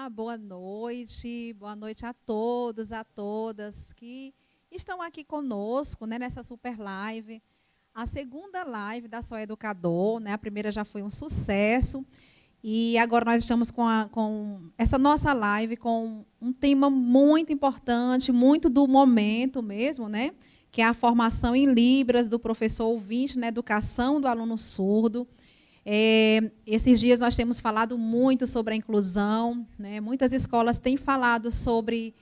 boa noite a todos, a todas que estão aqui conosco, né, nessa super live. A segunda live da Só Educador, né, a primeira já foi um sucesso, e agora nós estamos com essa nossa live com um tema muito importante, muito do momento mesmo, né, que é a formação em Libras do professor ouvinte na educação do aluno surdo. Esses dias nós temos falado muito sobre a inclusão, né? Muitas escolas têm falado sobre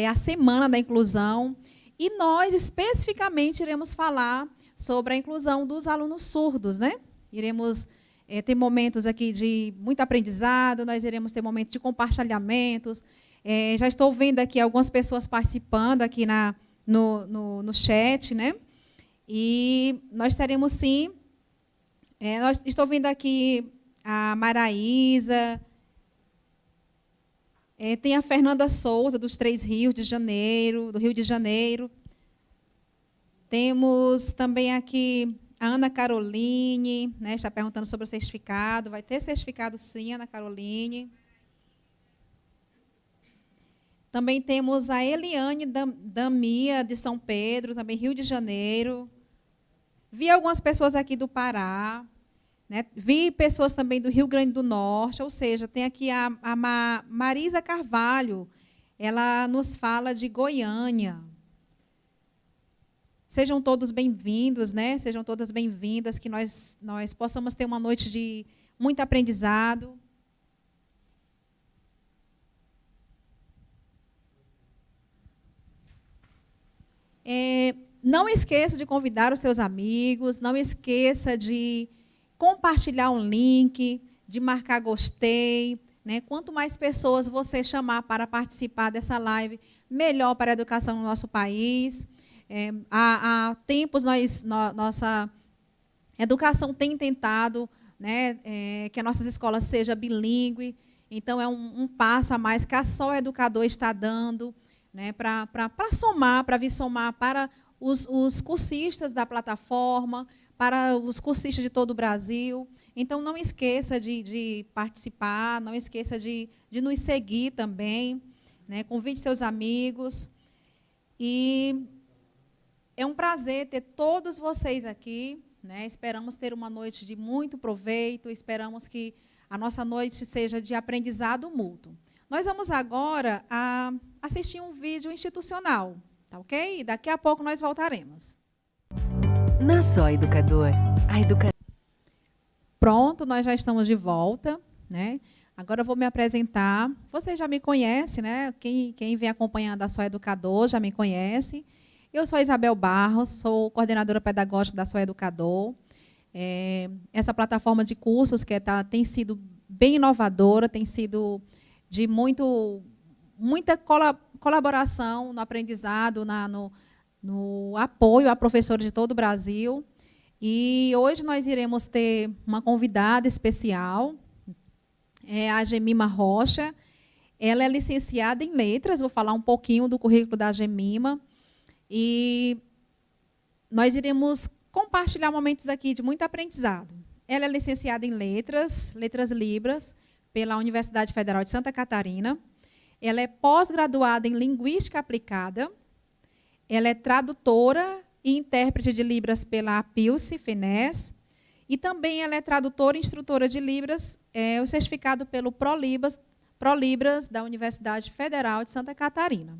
a Semana da Inclusão, e nós especificamente iremos falar sobre a inclusão dos alunos surdos, né? Iremos ter momentos aqui de muito aprendizado, nós iremos ter momentos de compartilhamentos. Já estou vendo aqui algumas pessoas participando aqui no chat, né? E nós teremos, sim... estou vendo aqui a Maraísa, tem a Fernanda Souza, dos Três Rios de Janeiro, do Rio de Janeiro. Temos também aqui a Ana Caroline, né, está perguntando sobre o certificado. Vai ter certificado, sim, Ana Caroline. Também temos a Eliane Damia, de São Pedro, também Rio de Janeiro. Vi algumas pessoas aqui do Pará, né? Vi pessoas também do Rio Grande do Norte, ou seja, tem aqui a Marisa Carvalho, ela nos fala de Goiânia. Sejam todos bem-vindos, né? Sejam todas bem-vindas, que nós possamos ter uma noite de muito aprendizado. Não esqueça de convidar os seus amigos, não esqueça de compartilhar um link, de marcar gostei, né? Quanto mais pessoas você chamar para participar dessa live, melhor para a educação no nosso país. Há tempos nossa educação tem tentado, né, que as nossas escolas sejam bilíngue, então é um passo a mais que a Só Educador está dando, né, para somar, para vir somar para os cursistas da plataforma, para os cursistas de todo o Brasil. Então, não esqueça de participar, não esqueça de nos seguir também, né? Convide seus amigos. E é um prazer ter todos vocês aqui, né? Esperamos ter uma noite de muito proveito, esperamos que a nossa noite seja de aprendizado mútuo. Nós vamos agora assistir um vídeo institucional, tá ok? E daqui a pouco nós voltaremos. Na Só Educador, Pronto, nós já estamos de volta, né? Agora eu vou me apresentar. Você já me conhece, né? Quem vem acompanhando a Só Educador já me conhece. Eu sou a Isabel Barros, sou coordenadora pedagógica da Só Educador. Essa plataforma de cursos tem sido bem inovadora, tem sido de muita colaboração no aprendizado, no apoio a professores de todo o Brasil. E hoje nós iremos ter uma convidada especial, a Gemima Rocha. Ela é licenciada em Letras, vou falar um pouquinho do currículo da Gemima. E nós iremos compartilhar momentos aqui de muito aprendizado. Ela é licenciada em Letras Libras, pela Universidade Federal de Santa Catarina. Ela é pós-graduada em Linguística Aplicada. Ela é tradutora e intérprete de Libras pela APILCE, FENES. E também ela é tradutora e instrutora de Libras, o certificado pelo ProLibras da Universidade Federal de Santa Catarina.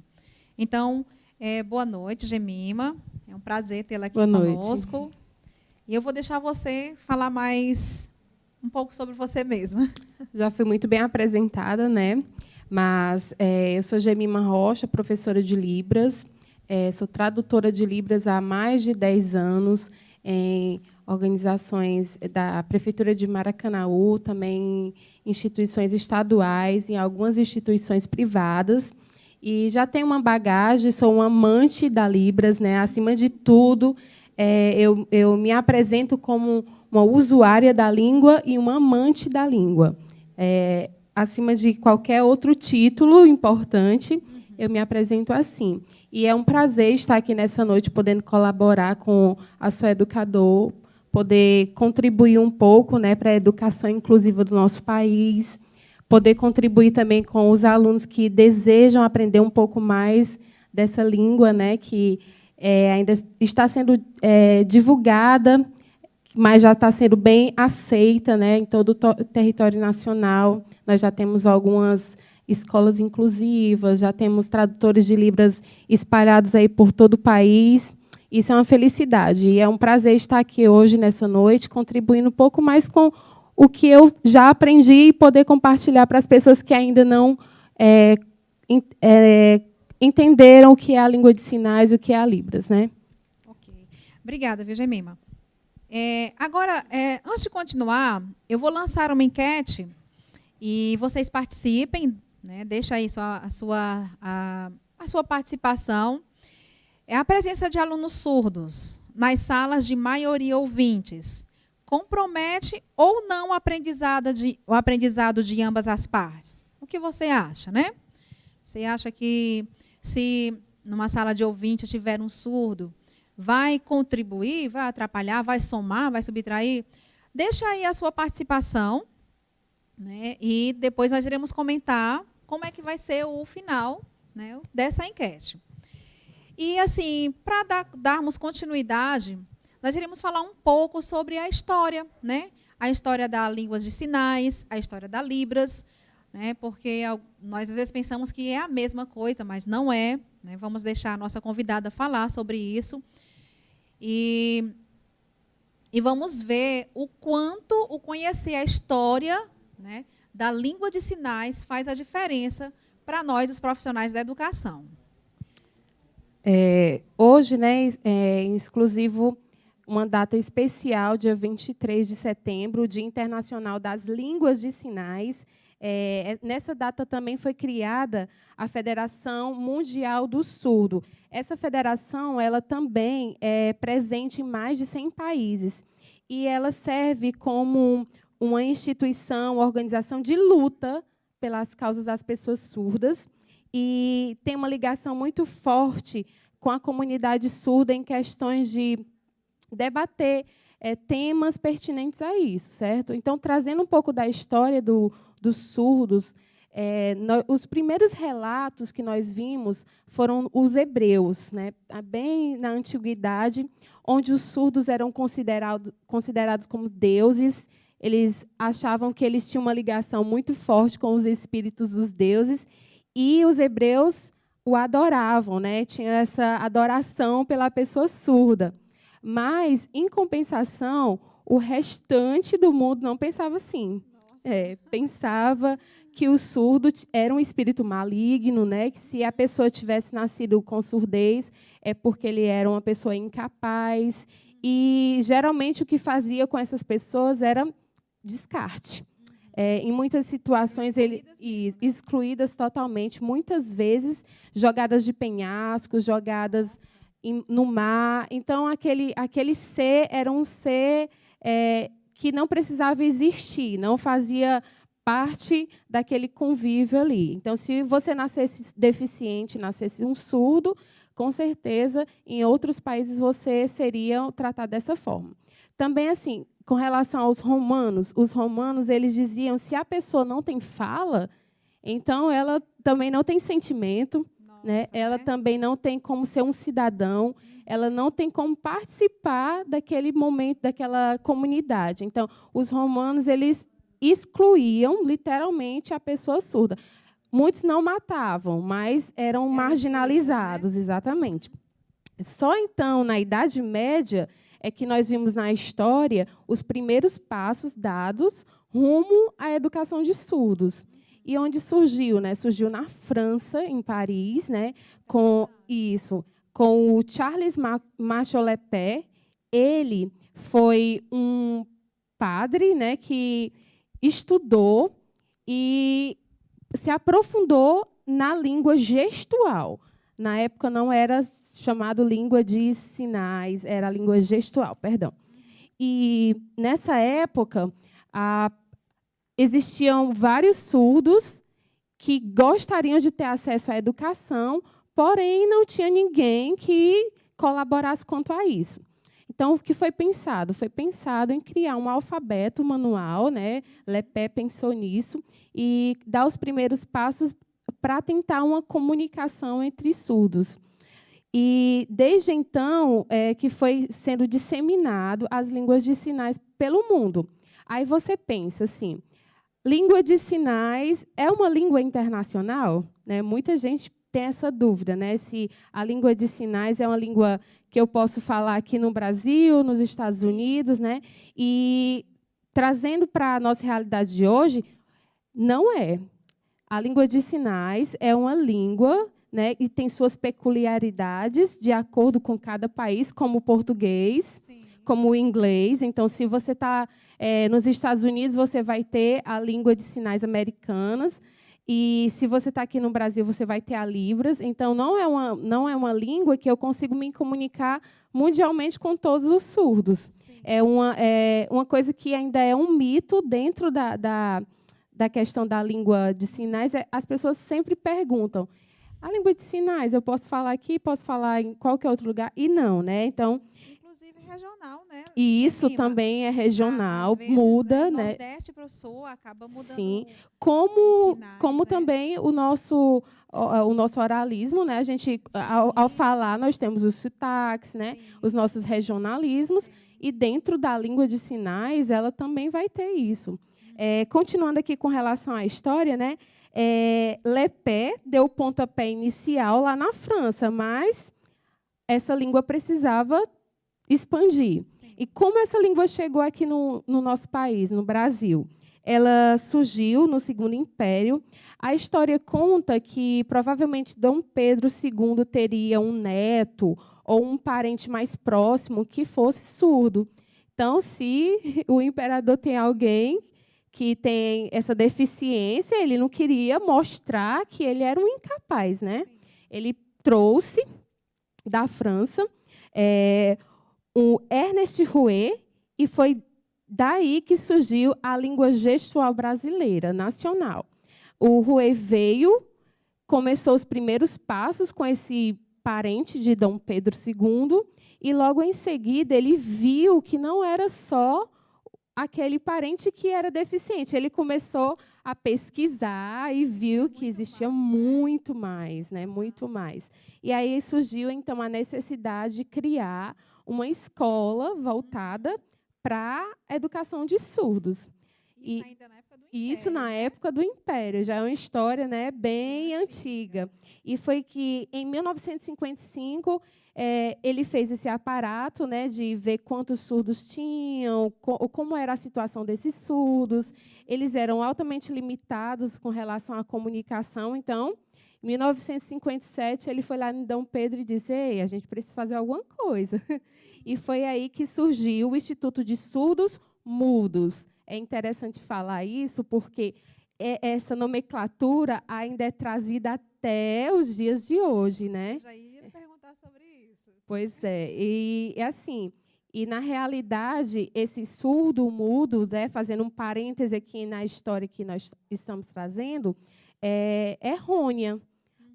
Então, boa noite, Gemima. É um prazer tê-la aqui conosco. Noite. E eu vou deixar você falar mais um pouco sobre você mesma. Já fui muito bem apresentada, né? Mas eu sou Gemima Rocha, professora de Libras. Sou tradutora de Libras há mais de 10 anos em organizações da Prefeitura de Maracanaú, também instituições estaduais, em algumas instituições privadas. E já tenho uma bagagem, sou uma amante da Libras, né? Acima de tudo, eu me apresento como uma usuária da língua e uma amante da língua. Acima de qualquer outro título importante, eu me apresento assim. E é um prazer estar aqui nessa noite, podendo colaborar com a Só Educador, poder contribuir um pouco, né, para a educação inclusiva do nosso país, poder contribuir também com os alunos que desejam aprender um pouco mais dessa língua, né, que ainda está sendo divulgada, mas já está sendo bem aceita, né, em todo o território nacional. Nós já temos algumas escolas inclusivas, já temos tradutores de Libras espalhados aí por todo o país. Isso é uma felicidade e é um prazer estar aqui hoje, nessa noite, contribuindo um pouco mais com o que eu já aprendi e poder compartilhar para as pessoas que ainda não entenderam o que é a língua de sinais e o que é a Libras, né? Ok. Obrigada, Gemima. Agora, antes de continuar, eu vou lançar uma enquete e vocês participem, né? Deixa aí a sua participação. A presença de alunos surdos nas salas de maioria ouvintes compromete ou não o aprendizado de ambas as partes? O que você acha, né? Você acha que se numa sala de ouvinte tiver um surdo, vai contribuir, vai atrapalhar, vai somar, vai subtrair? Deixa aí a sua participação, né? E depois nós iremos comentar como é que vai ser o final, né, dessa enquete. E, assim, para darmos continuidade, nós iremos falar um pouco sobre a história, né? A história da línguas de sinais, a história da Libras, né? Porque nós, às vezes, pensamos que é a mesma coisa, mas não é, né? Vamos deixar a nossa convidada falar sobre isso. E vamos ver o quanto o conhecer a história, né, da língua de sinais faz a diferença para nós, os profissionais da educação. Hoje, né, é exclusivo uma data especial, dia 23 de setembro, o Dia Internacional das Línguas de Sinais. Nessa data também foi criada a Federação Mundial do Surdo. Essa federação ela também é presente em mais de 100 países. E ela serve como uma instituição, uma organização de luta pelas causas das pessoas surdas, e tem uma ligação muito forte com a comunidade surda em questões de debater temas pertinentes a isso, certo? Então, trazendo um pouco da história dos surdos, os primeiros relatos que nós vimos foram os hebreus, né? Bem na antiguidade, onde os surdos eram considerados como deuses. Eles achavam que eles tinham uma ligação muito forte com os espíritos dos deuses, e os hebreus o adoravam, né? Tinha essa adoração pela pessoa surda. Mas, em compensação, o restante do mundo não pensava assim. Pensava que o surdo era um espírito maligno, né? Que se a pessoa tivesse nascido com surdez, é porque ele era uma pessoa incapaz. E, geralmente, o que fazia com essas pessoas era descarte. Em muitas situações, excluídas totalmente, muitas vezes jogadas de penhascos, jogadas no mar. Então, aquele ser era um ser que não precisava existir, não fazia parte daquele convívio ali. Então, se você nascesse deficiente, nascesse um surdo, com certeza, em outros países, você seria tratado dessa forma. Também, assim, com relação aos romanos, os romanos eles diziam se a pessoa não tem fala, então ela também não tem sentimento, né? Ela também não tem como ser um cidadão, ela não tem como participar daquele momento, daquela comunidade. Então, os romanos eles excluíam literalmente a pessoa surda. Muitos não matavam, mas eram marginalizados, né? Exatamente. Só então, na Idade Média, é que nós vimos na história os primeiros passos dados rumo à educação de surdos. E onde surgiu? Né? Surgiu na França, em Paris, né? com o Charles Macholepé. Ele foi um padre, né, que estudou e se aprofundou na língua gestual. Na época não era chamado língua de sinais, era língua gestual, perdão. E nessa época existiam vários surdos que gostariam de ter acesso à educação, porém não tinha ninguém que colaborasse quanto a isso. Então Então, o que foi pensado? Foi pensado em criar um alfabeto manual, né? Lepé pensou nisso, e dar os primeiros passos para tentar uma comunicação entre surdos. E, desde então, que foi sendo disseminado as línguas de sinais pelo mundo. Aí você pensa assim, língua de sinais é uma língua internacional? Né? Muita gente tem essa dúvida, né? Se a língua de sinais é uma língua que eu posso falar aqui no Brasil, nos Estados Unidos, né? E, trazendo para a nossa realidade de hoje, não é. A língua de sinais é uma língua, né, e tem suas peculiaridades de acordo com cada país, como o português, sim, como o inglês. Então, se você está nos Estados Unidos, você vai ter a língua de sinais americanas. E, se você está aqui no Brasil, você vai ter a Libras. Então, não é uma língua que eu consigo me comunicar mundialmente com todos os surdos. Sim. É uma coisa que ainda é um mito dentro da questão da língua de sinais. As pessoas sempre perguntam, a língua de sinais, eu posso falar aqui, posso falar em qualquer outro lugar? E não, né? Então, inclusive regional, né? E isso também é regional, vezes, muda, né? né? Nordeste para o sul acaba mudando. Sim, como né? Também o nosso oralismo, né? A gente, ao falar, nós temos os sotaques, né? Sim. Os nossos regionalismos, sim, e dentro da língua de sinais, ela também vai ter isso. Continuando aqui com relação à história, né? Lepé deu o pontapé inicial lá na França, mas essa língua precisava expandir. Sim. E como essa língua chegou aqui no nosso país, no Brasil? Ela surgiu no Segundo Império. A história conta que, provavelmente, Dom Pedro II teria um neto ou um parente mais próximo que fosse surdo. Então, se o imperador tem alguém que tem essa deficiência, ele não queria mostrar que ele era um incapaz, né? Sim. Ele trouxe da França o Ernest Rouet, e foi daí que surgiu a língua gestual brasileira, nacional. O Rouet veio, começou os primeiros passos com esse parente de Dom Pedro II, e logo em seguida ele viu que não era só aquele parente que era deficiente. Ele começou a pesquisar e viu que existia muito mais, né? Muito mais. E aí surgiu, então, a necessidade de criar uma escola voltada para a educação de surdos. Isso ainda na época do Império. Isso na época do Império, já é uma história, né, bem antiga. E foi que, em 1955, ele fez esse aparato, né, de ver quantos surdos tinham, como era a situação desses surdos. Eles eram altamente limitados com relação à comunicação. Então, em 1957, ele foi lá em Dom Pedro e disse, ei, a gente precisa fazer alguma coisa. E foi aí que surgiu o Instituto de Surdos Mudos. É interessante falar isso, porque essa nomenclatura ainda é trazida até os dias de hoje, né? Eu já ia perguntar sobre isso. Pois é. E assim, e na realidade, esse surdo-mudo, né, fazendo um parêntese aqui na história que nós estamos trazendo, é errônea,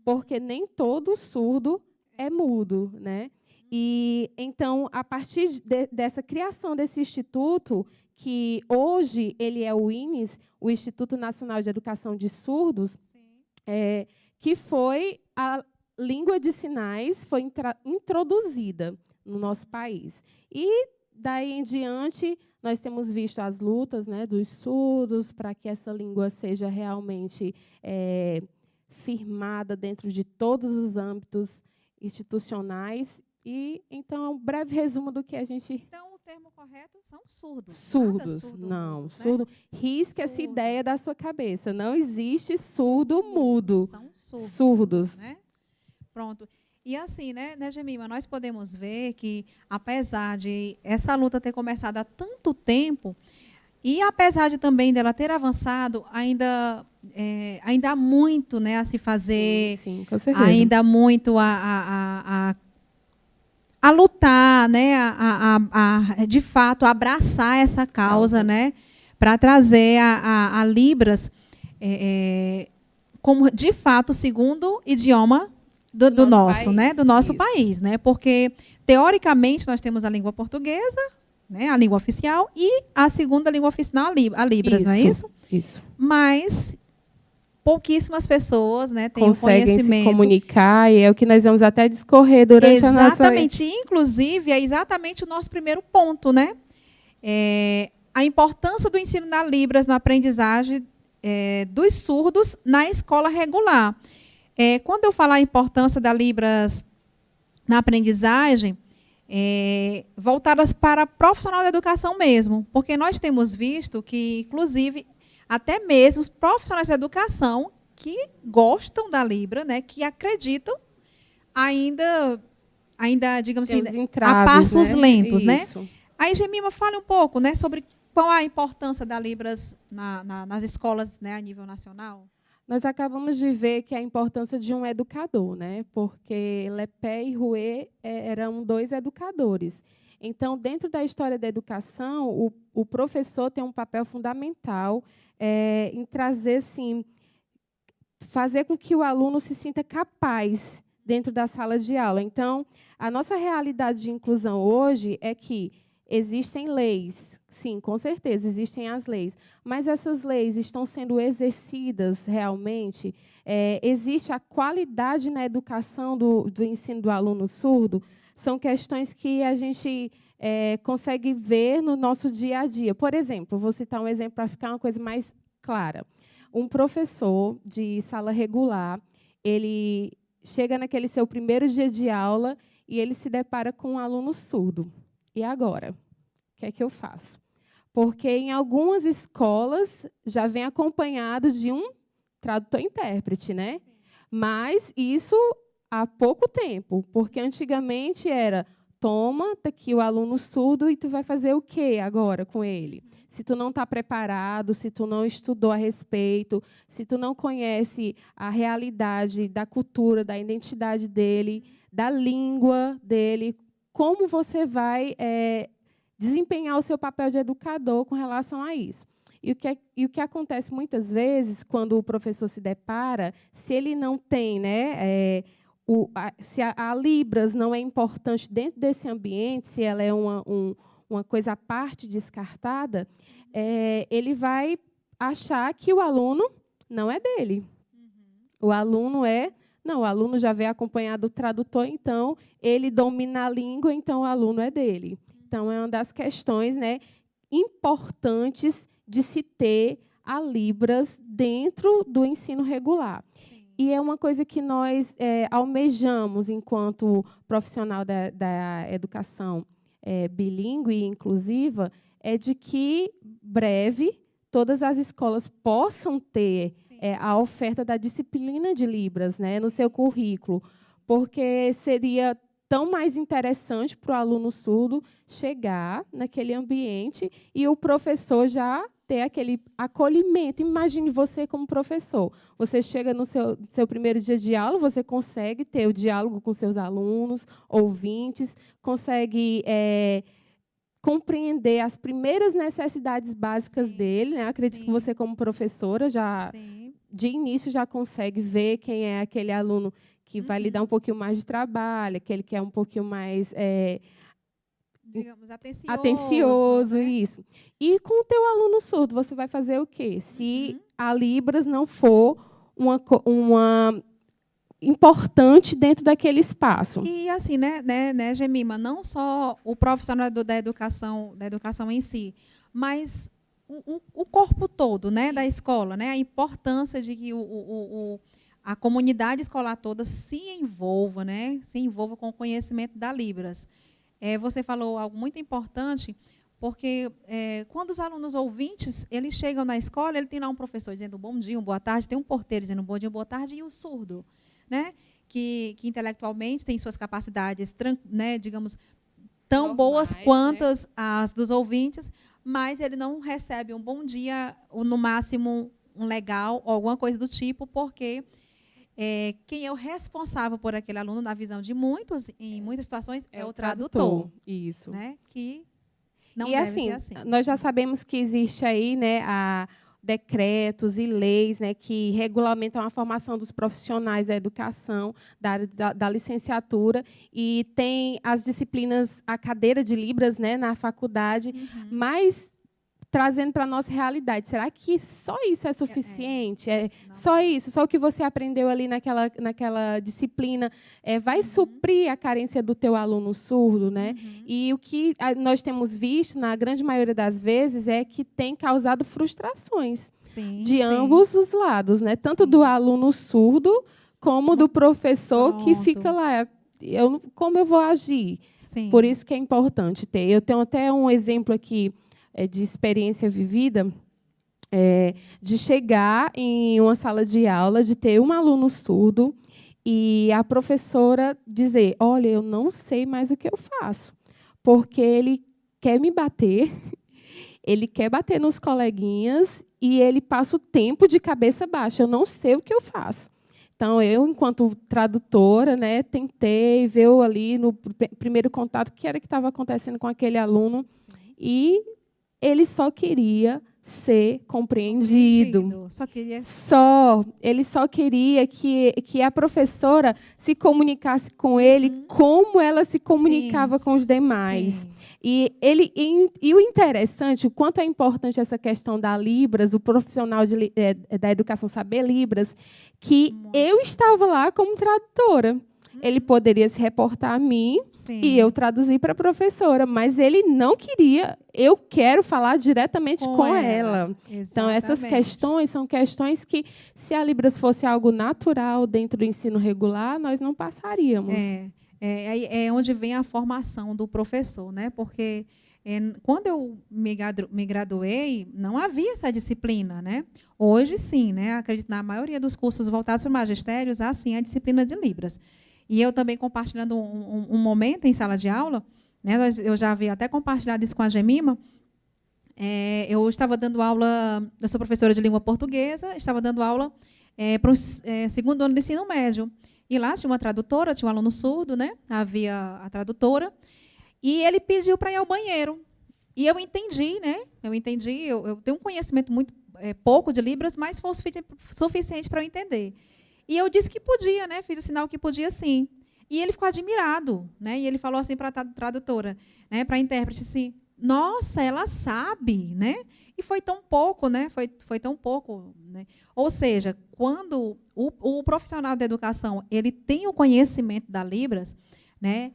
porque nem todo surdo é mudo, né? E, então, a partir dessa criação desse instituto, que hoje ele é o INES, o Instituto Nacional de Educação de Surdos, que foi a língua de sinais foi introduzida no nosso país. E, daí em diante, nós temos visto as lutas, né, dos surdos para que essa língua seja realmente firmada dentro de todos os âmbitos institucionais. E, então, é um breve resumo do que a gente... Então, o termo correto são surdos. Surdos, surdo não. Mudo, Surdo, né? risque essa ideia da sua cabeça. Não existe surdo mudo. São surdos. Né? Pronto. E assim, né, Gemima, nós podemos ver que, apesar de essa luta ter começado há tanto tempo, e apesar de também dela ter avançado, ainda há muito, né, a se fazer. Sim, com certeza. Ainda há muito a lutar, né, de fato, abraçar essa causa, né, para trazer a Libras como, de fato, o segundo idioma do nosso, país, né? Do nosso isso. país, né? Porque, teoricamente, nós temos a língua portuguesa, né? A língua oficial, e a segunda língua oficial, a Libras, não é isso? Isso. Mas pouquíssimas pessoas, né, têm o Conseguem se conhecimento. comunicar, e é o que nós vamos até discorrer durante a nossa... Exatamente. Inclusive, é exatamente o nosso primeiro ponto, né? A importância do ensino da Libras na aprendizagem dos surdos na escola regular. Quando eu falar a importância da Libras na aprendizagem, voltadas para profissional da educação mesmo, porque nós temos visto que, inclusive, até mesmo os profissionais da educação que gostam da Libra, né, que acreditam, ainda digamos assim, a passos lentos, né? Aí, Gemima, fale um pouco, né, sobre qual a importância da Libras nas escolas, né, a nível nacional. Nós acabamos de ver que a importância de um educador, né? Porque Lepé e Rouet eram 2 educadores. Então, dentro da história da educação, o professor tem um papel fundamental em trazer, assim, fazer com que o aluno se sinta capaz dentro da sala de aula. Então, a nossa realidade de inclusão hoje é que existem leis, sim, com certeza, existem as leis, mas essas leis estão sendo exercidas realmente? Existe a qualidade na educação do ensino do aluno surdo? São questões que a gente consegue ver no nosso dia a dia. Por exemplo, vou citar um exemplo para ficar uma coisa mais clara. Um professor de sala regular, ele chega naquele seu primeiro dia de aula e ele se depara com um aluno surdo. E agora? O que é que eu faço? Porque em algumas escolas já vem acompanhado de um tradutor-intérprete, né? Sim. Mas isso há pouco tempo, porque antigamente era: toma, tá aqui o aluno surdo, e tu vai fazer o quê agora com ele? Se tu não está preparado, se tu não estudou a respeito, se tu não conhece a realidade da cultura, da identidade dele, da língua dele, como você vai desempenhar o seu papel de educador com relação a isso? E o que acontece muitas vezes, quando o professor se depara, se ele não tem, né, se a Libras não é importante dentro desse ambiente, se ela é uma coisa à parte descartada, ele vai achar que o aluno não é dele. O aluno não, o aluno já vem acompanhado do tradutor, então ele domina a língua, então o aluno é dele. Então, é uma das questões, né, importantes de se ter a Libras dentro do ensino regular. Sim. E é uma coisa que nós almejamos, enquanto profissional da educação bilíngue e inclusiva, é de que, breve, todas as escolas possam ter a oferta da disciplina de Libras, né, no seu currículo, porque seria tão mais interessante para o aluno surdo chegar naquele ambiente e o professor já ter aquele acolhimento. Imagine você como professor. Você chega no seu primeiro dia de aula, você consegue ter o diálogo com seus alunos, ouvintes, consegue compreender as primeiras necessidades básicas dele, né? Acredito que você, como professora, já de início já consegue ver quem é aquele aluno que vai lhe dar um pouquinho mais de trabalho, aquele que é um pouquinho mais digamos, atencioso, né? Isso. E com o teu aluno surdo, você vai fazer o quê? Se a Libras não for uma importante dentro daquele espaço. E assim, né, Gemima, não só o profissional da educação em si, mas o corpo todo, né, da escola, né, a importância de que a comunidade escolar toda se envolva, né, com o conhecimento da Libras. Você falou algo muito importante, porque quando os alunos ouvintes eles chegam na escola, ele tem lá um professor dizendo bom dia, boa tarde, tem um porteiro dizendo bom dia, boa tarde, e o surdo, né, que intelectualmente tem suas capacidades, né, digamos, tão boas quanto as dos ouvintes, mas ele não recebe um bom dia, ou no máximo um legal, ou alguma coisa do tipo, porque quem é o responsável por aquele aluno, na visão de muitos, em muitas situações, é o tradutor. Isso. Né? Que não e deve assim, ser assim. Nós já sabemos que existe aí, né, decretos e leis, né, que regulamentam a formação dos profissionais da educação, da área da licenciatura, e tem as disciplinas, a cadeira de Libras, né, na faculdade, mas trazendo para a nossa realidade. Será que só isso é suficiente? Só isso? Só o que você aprendeu ali naquela disciplina vai suprir a carência do teu aluno surdo? Né? E o que nós temos visto, na grande maioria das vezes, é que tem causado frustrações de ambos os lados, né? Tanto do aluno surdo como do professor que fica lá. Como eu vou agir? Por isso que é importante ter. Eu tenho até um exemplo aqui de experiência vivida, de chegar em uma sala de aula, de ter um aluno surdo e a professora dizer, olha, eu não sei mais o que eu faço, porque ele quer me bater, ele quer bater nos coleguinhas e ele passa o tempo de cabeça baixa, eu não sei o que eu faço. Então, eu, enquanto tradutora, né, tentei ver ali no primeiro contato o que era que estava acontecendo com aquele aluno e ele só queria ser compreendido. Ele só queria que a professora se comunicasse com ele como ela se comunicava com os demais. E o interessante, o quanto é importante essa questão da Libras, o profissional da educação saber Libras, que eu estava lá como tradutora. Ele poderia se reportar a mim e eu traduzir para a professora, mas ele não queria. Eu quero falar diretamente com ela. Então, essas questões são questões que, se a Libras fosse algo natural dentro do ensino regular, nós não passaríamos. É onde vem a formação do professor, né? Porque quando eu me graduei, não havia essa disciplina, né? Hoje, sim, né? Acredito na maioria dos cursos voltados para magistérios, há sim a disciplina de Libras. E eu também compartilhando um momento em sala de aula, né, eu já havia até compartilhado isso com a Gemima, eu estava dando aula, eu sou professora de língua portuguesa, estava dando aula para o segundo ano do ensino médio. E lá tinha uma tradutora, tinha um aluno surdo, né, havia a tradutora, e ele pediu para ir ao banheiro. E eu entendi, né, eu tenho um conhecimento muito pouco de Libras, mas foi o suficiente para eu entender. E eu disse que podia, né? Fiz o sinal que podia, sim. E ele ficou admirado, né? E ele falou assim para a tradutora, né? Para a intérprete, assim, nossa, ela sabe, né? E foi tão pouco, né? Foi tão pouco, né? Ou seja, quando o profissional da educação ele tem o conhecimento da Libras, né?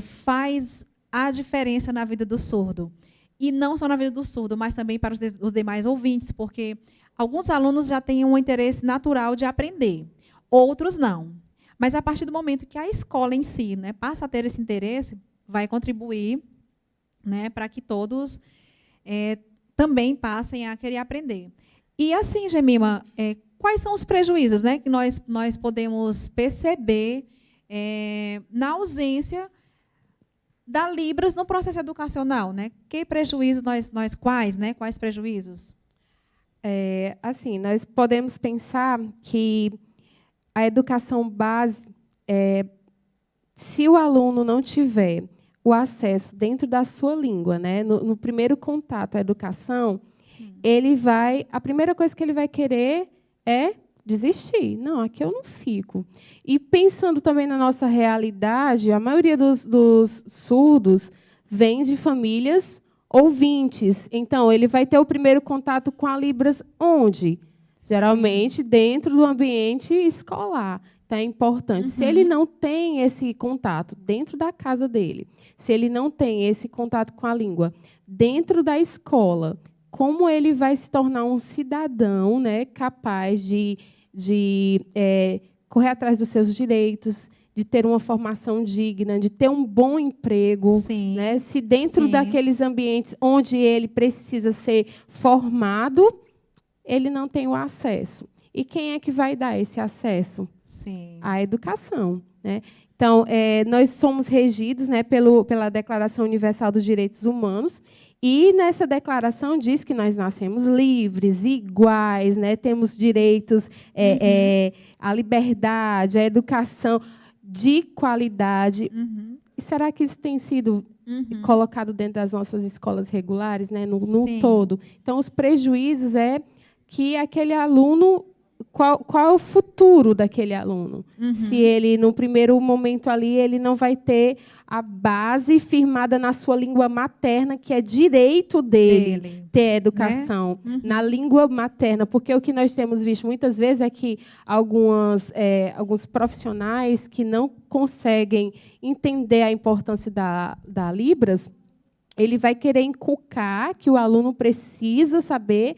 Faz a diferença na vida do surdo. E não só na vida do surdo, mas também para os demais ouvintes, porque alguns alunos já têm um interesse natural de aprender, outros não. Mas, a partir do momento que a escola em si, né, passa a ter esse interesse, vai contribuir, né, para que todos também passem a querer aprender. E, assim, Gemima, quais são os prejuízos, né, que nós podemos perceber na ausência da Libras no processo educacional? Né? Que prejuízos quais prejuízos? Assim, nós podemos pensar que a educação base, se o aluno não tiver o acesso dentro da sua língua, né, no primeiro contato à educação, a primeira coisa que ele vai querer é desistir. Não, aqui eu não fico. E pensando também na nossa realidade, a maioria dos surdos vem de famílias ouvintes. Então, ele vai ter o primeiro contato com a Libras onde? Geralmente, dentro do ambiente escolar. Então, é importante. Se ele não tem esse contato dentro da casa dele, se ele não tem esse contato com a língua dentro da escola, como ele vai se tornar um cidadão, né, capaz de correr atrás dos seus direitos, de ter uma formação digna, de ter um bom emprego, né? Se dentro daqueles ambientes onde ele precisa ser formado, ele não tem o acesso. E quem é que vai dar esse acesso? A educação, né? Então, nós somos regidos, né, pela Declaração Universal dos Direitos Humanos, e nessa declaração diz que nós nascemos livres, iguais, né, temos direitos à liberdade, à educação de qualidade. E será que isso tem sido colocado dentro das nossas escolas regulares, né, no todo? Então, os prejuízos que aquele aluno, qual é o futuro daquele aluno. Se ele, no primeiro momento ali, ele não vai ter a base firmada na sua língua materna, que é direito dele ter educação, né? Na língua materna. Porque o que nós temos visto muitas vezes é que alguns profissionais que não conseguem entender a importância da Libras, ele vai querer inculcar que o aluno precisa saber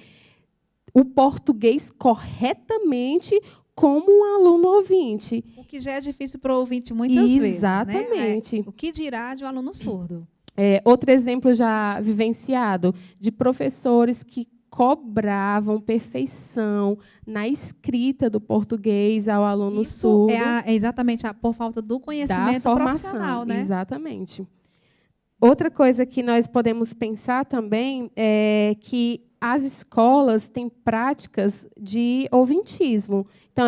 o português corretamente como um aluno ouvinte. O que já é difícil para o ouvinte muitas vezes. Exatamente. Né? O que dirá de um aluno surdo? Outro exemplo já vivenciado, de professores que cobravam perfeição na escrita do português ao aluno surdo. É exatamente por falta do conhecimento profissional, né? Exatamente. Outra coisa que nós podemos pensar também é que as escolas têm práticas de ouvintismo. Então,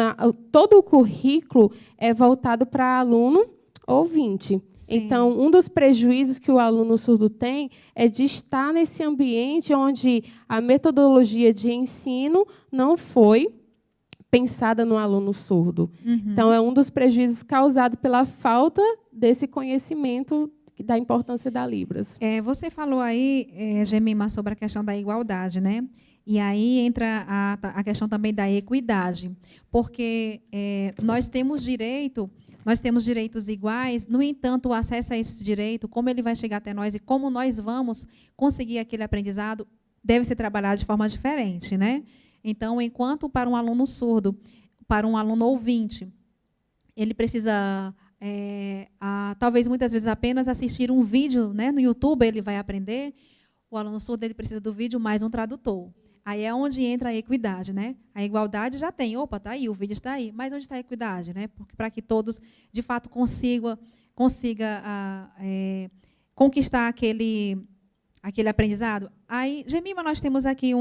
todo o currículo é voltado para aluno ouvinte. Sim. Então, um dos prejuízos que o aluno surdo tem é de estar nesse ambiente onde a metodologia de ensino não foi pensada no aluno surdo. Então, é um dos prejuízos causados pela falta desse conhecimento da importância da Libras. Você falou aí, Gemima, sobre a questão da igualdade, né? E aí entra a questão também da equidade, porque nós temos direitos iguais, no entanto, o acesso a esse direito, como ele vai chegar até nós e como nós vamos conseguir aquele aprendizado, deve ser trabalhado de forma diferente, né? Então, enquanto para um aluno surdo, para um aluno ouvinte, ele precisa talvez muitas vezes apenas assistir um vídeo, né, no YouTube, ele vai aprender. O aluno surdo ele precisa do vídeo mais um tradutor. Aí é onde entra a equidade, né? A igualdade já tem, opa, está aí, o vídeo está aí, mas onde está a equidade, né? Porque para que todos de fato consiga conquistar aquele aprendizado. Aí, Gemima, nós temos aqui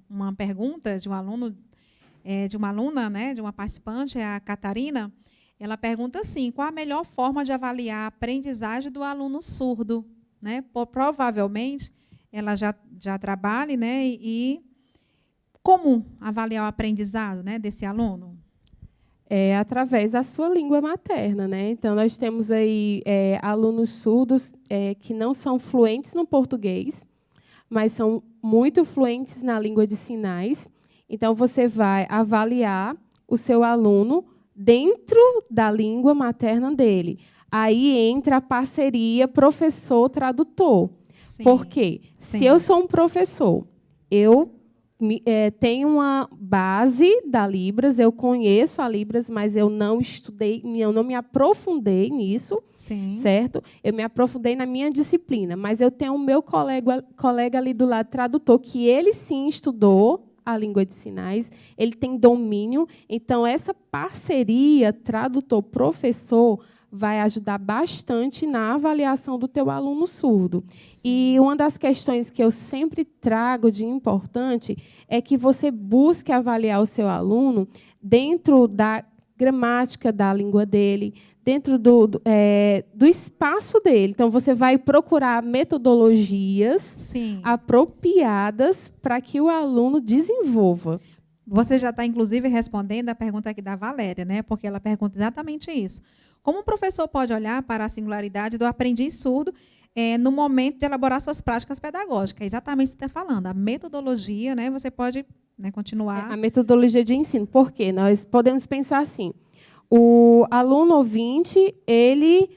uma pergunta de um aluno, de uma aluna, né, de uma participante, a Catarina. Ela pergunta assim, qual a melhor forma de avaliar a aprendizagem do aluno surdo? Né? Provavelmente, ela já trabalha, né? E como avaliar o aprendizado, né, desse aluno? Através da sua língua materna. Né? Então, nós temos aí alunos surdos que não são fluentes no português, mas são muito fluentes na língua de sinais. Então, você vai avaliar o seu aluno dentro da língua materna dele. Aí entra a parceria professor-tradutor. Por quê? Sim. Se eu sou um professor, eu tenho uma base da Libras, eu conheço a Libras, mas eu não estudei, eu não me aprofundei nisso, sim, certo? Eu me aprofundei na minha disciplina, mas eu tenho o meu colega ali do lado, tradutor, que ele sim estudou a língua de sinais, ele tem domínio. Então, essa parceria tradutor-professor vai ajudar bastante na avaliação do teu aluno surdo. Sim. E uma das questões que eu sempre trago de importante é que você busque avaliar o seu aluno dentro da gramática da língua dele, dentro do espaço dele. Então, você vai procurar metodologias, sim, apropriadas para que o aluno desenvolva. Você já está, inclusive, respondendo a pergunta aqui da Valéria, né? Porque ela pergunta exatamente isso. Como um professor pode olhar para a singularidade do aprendiz surdo no momento de elaborar suas práticas pedagógicas? É exatamente o que você está falando. A metodologia, né? Você pode, né, continuar. A metodologia de ensino. Por quê? Nós podemos pensar assim. O aluno ouvinte, ele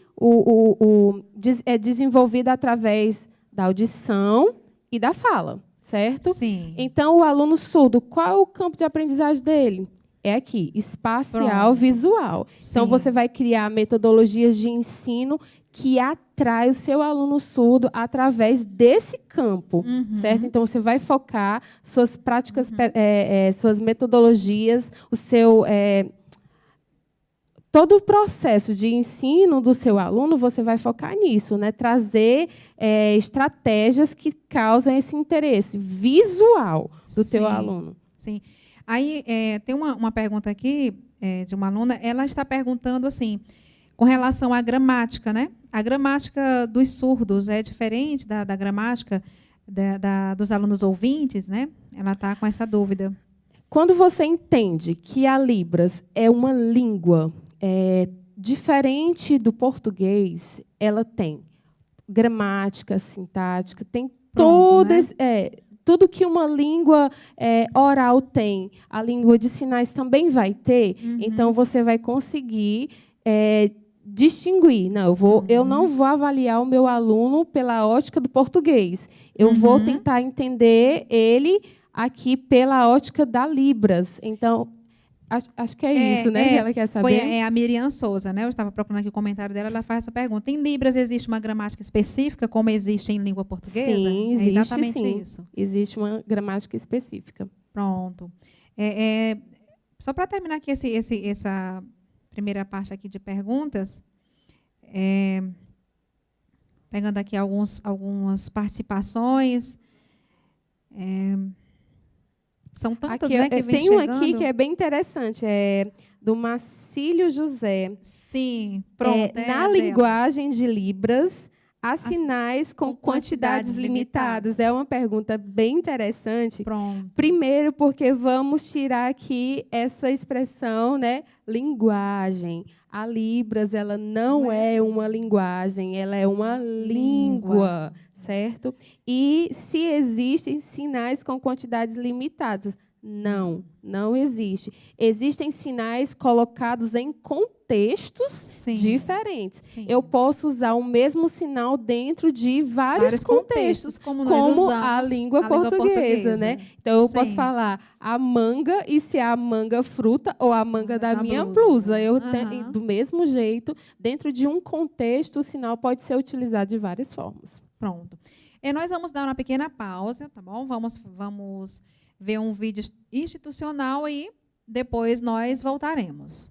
é desenvolvido através da audição e da fala, certo? Sim. Então, o aluno surdo, qual é o campo de aprendizagem dele? É aqui, espacial, pronto, visual. Sim. Então, você vai criar metodologias de ensino que atrai o seu aluno surdo através desse campo, certo? Então, você vai focar suas práticas, suas metodologias, o seu... todo o processo de ensino do seu aluno, você vai focar nisso, né? Trazer estratégias que causam esse interesse visual do teu aluno. Sim. Aí, tem uma pergunta aqui de uma aluna, ela está perguntando assim, com relação à gramática, né? A gramática dos surdos é diferente da gramática dos alunos ouvintes, né? Ela está com essa dúvida. Quando você entende que a Libras é uma língua diferente do português, ela tem gramática, sintática, tem tudo que uma língua oral tem, a língua de sinais também vai ter. Então, você vai conseguir distinguir. Não, eu não vou avaliar o meu aluno pela ótica do português. Eu vou tentar entender ele aqui pela ótica da Libras. Então, acho que é isso, né, que ela quer saber. Foi a Miriam Souza, né? Eu estava procurando aqui o comentário dela, ela faz essa pergunta. Em Libras existe uma gramática específica, como existe em língua portuguesa? Sim, existe, é exatamente sim. isso. Existe uma gramática específica. Pronto. Só para terminar aqui essa primeira parte aqui de perguntas, pegando aqui algumas participações. São tantas, aqui, né, que vem tem chegando. Um aqui que é bem interessante, do Marcílio José. Sim, pronto. Na linguagem de Libras, há sinais com quantidades limitadas. É uma pergunta bem interessante. Pronto. Primeiro, porque vamos tirar aqui essa expressão, né, linguagem. A Libras, ela não é uma linguagem, ela é uma língua. Certo? E se existem sinais com quantidades limitadas? Não existe. Existem sinais colocados em contextos diferentes. Sim. Eu posso usar o mesmo sinal dentro de vários contextos, como a língua portuguesa, né? Então, eu posso falar a manga, e se é a manga fruta ou a manga da minha blusa. Eu tenho, do mesmo jeito, dentro de um contexto, o sinal pode ser utilizado de várias formas. Pronto. Nós vamos dar uma pequena pausa, tá bom? Vamos ver um vídeo institucional e depois nós voltaremos.